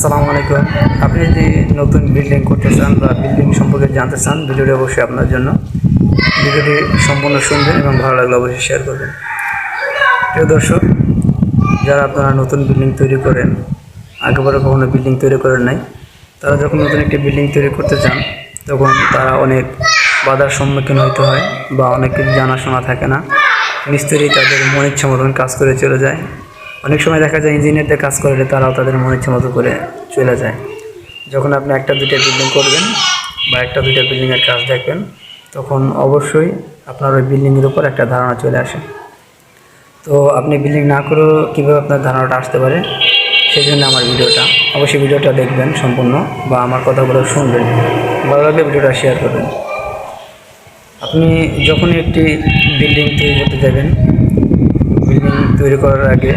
আসসালামু আলাইকুম। আপনি যদি নতুন বিল্ডিং করতে চান বা বিল্ডিং সম্পর্কে জানতে চান, ভিডিওটি অবশ্যই আপনার জন্য। ভিডিওটি সম্পূর্ণ শুনবেন এবং ভালো লাগলে অবশ্যই শেয়ার করবেন। প্রিয় দর্শক, যারা আপনারা নতুন বিল্ডিং তৈরি করেন, আগেবারে কখনো বিল্ডিং তৈরি করেন নাই, তারা যখন নতুন একটি বিল্ডিং তৈরি করতে চান তখন তারা অনেক বাধার সম্মুখীন হতে হয় বা অনেক কিছু জানাশোনা থাকে না। মিস্ত্রি তাদের মন ইচ্ছা মতন কাজ করে চলে যায়। অনেক সময় দেখা যায় ইঞ্জিনিয়ারদের কাজ করলে তারাও তাদের মন ইচ্ছা মতো করে চলে যায়। যখন আপনি একটা দুইটা বিল্ডিং করবেন বা একটা দুইটা বিল্ডিংয়ের কাজ দেখবেন, তখন অবশ্যই আপনার ওই বিল্ডিংয়ের উপর একটা ধারণা চলে আসে। তো আপনি বিল্ডিং না করেও কীভাবে আপনার ধারণাটা আসতে পারে, সেই জন্য আমার ভিডিওটা অবশ্যই ভিডিওটা দেখবেন সম্পূর্ণ বা আমার কথাগুলো শুনবেন। ভালো লাগলে ভিডিওটা শেয়ার করবেন। আপনি যখনই একটি বিল্ডিং তৈরি করতে যাবেন, বিল্ডিং তৈরি করার আগে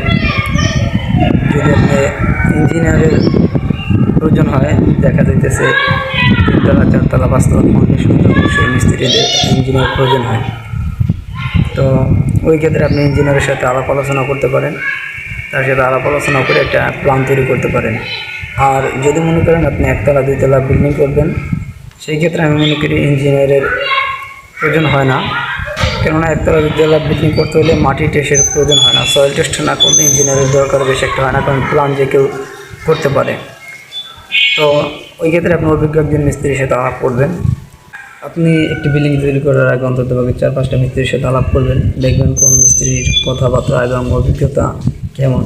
যদি আপনি ইঞ্জিনিয়ারের প্রয়োজন হয়, দেখা যাইতেছে 3তলা 4তলা 5তলা ফাউন্ডেশন, অবশ্যই মিস্ত্রিদের ইঞ্জিনিয়ার প্রয়োজন হয়। তো ওই ক্ষেত্রে আপনি ইঞ্জিনিয়ারের সাথে আলাপ আলোচনা করতে পারেন, তার সাথে আলাপ আলোচনা করে একটা প্ল্যান তৈরি করতে পারেন। আর যদি মনে করেন আপনি 1তলা 2তলা বিল্ডিং করবেন, সেই ক্ষেত্রে আমি মনে করি ইঞ্জিনিয়ারের প্রয়োজন হয় না। কেননা 1তলা 2তলা বিল্ডিং করতে হলে মাটি টেস্টের প্রয়োজন হয় না। সয়েল টেস্ট না করলে ইঞ্জিনিয়ারের দরকার বেশি একটা হয় না, কারণ প্ল্যান যে কেউ করতে পারে। তো ওই ক্ষেত্রে আপনি অভিজ্ঞ একজন মিস্ত্রির সাথে আলাপ করবেন। আপনি একটি বিল্ডিং তৈরি করার আগে অন্তত 4-5টা মিস্ত্রির সাথে আলাপ করবেন, দেখবেন কোন মিস্ত্রির কথাবার্তা এবং অভিজ্ঞতা কেমন।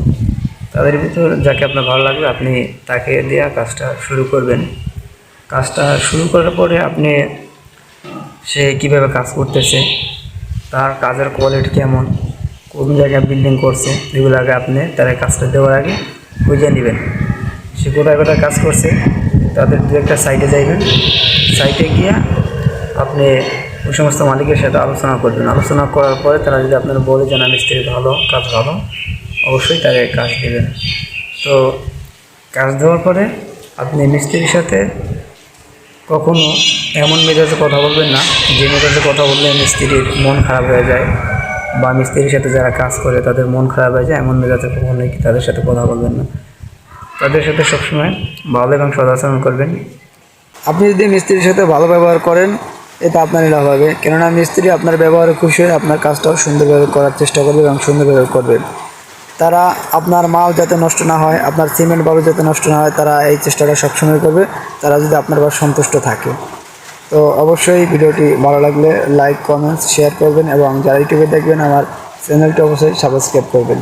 তাদের ভিতর যাকে আপনার ভালো লাগবে আপনি তাকে দেওয়া কাজটা শুরু করবেন। কাজটা শুরু করার পরে আপনি সে কীভাবে কাজ করতেছে, তার কাজের কোয়ালিটি কেমন, কোন জায়গায় বিল্ডিং করছে, এগুলো আগে আপনি তার কাজটা দেওয়ার আগে বুঝে নেবেন। সে কোথায় কোথায় কাজ করছে, তাদের দু একটা সাইটে যাইবেন। সাইটে গিয়ে আপনি ওই সমস্ত মালিকের সাথে আলোচনা করবেন। আলোচনা করার পরে তারা যদি আপনার বলে যে না মিস্ত্রি ভালো, কাজ ভালো, অবশ্যই তাকে কাজ দেবেন। তো কাজ দেওয়ার পরে আপনি মিস্ত্রির সাথে কখনো এমন মেজাজে কথা বলবেন না যে মেজাজে কথা বললে মিস্ত্রির মন খারাপ হয়ে যায় বা মিস্ত্রির সাথে যারা কাজ করে তাদের মন খারাপ হয়ে যায়, এমন মেজাজে কখনোই তাদের সাথে কথা বলবেন না। তাদের সাথে সবসময় ভালো এবং সদাচরণ করবেন। আপনি যদি মিস্ত্রির সাথে ভালো ব্যবহার করেন, এটা আপনারই লাভ হবে। কেননা মিস্ত্রি আপনার ব্যবহারে খুশি হয়ে আপনার কাজটাও সুন্দরভাবে করার চেষ্টা করবে এবং সুন্দরভাবে করবেন। তারা আপনার মাল যাতে নষ্ট না হয়, আপনার সিমেন্ট বালু যাতে নষ্ট না হয়, তারা এই চেষ্টাটা সবসময় করবে, তারা যদি আপনার উপর সন্তুষ্ট থাকে। তো অবশ্যই ভিডিওটি ভালো লাগলে লাইক, কমেন্টস, শেয়ার করবেন এবং যারা ইউটিউবে দেখবেন আমার চ্যানেলটি অবশ্যই সাবস্ক্রাইব করবেন।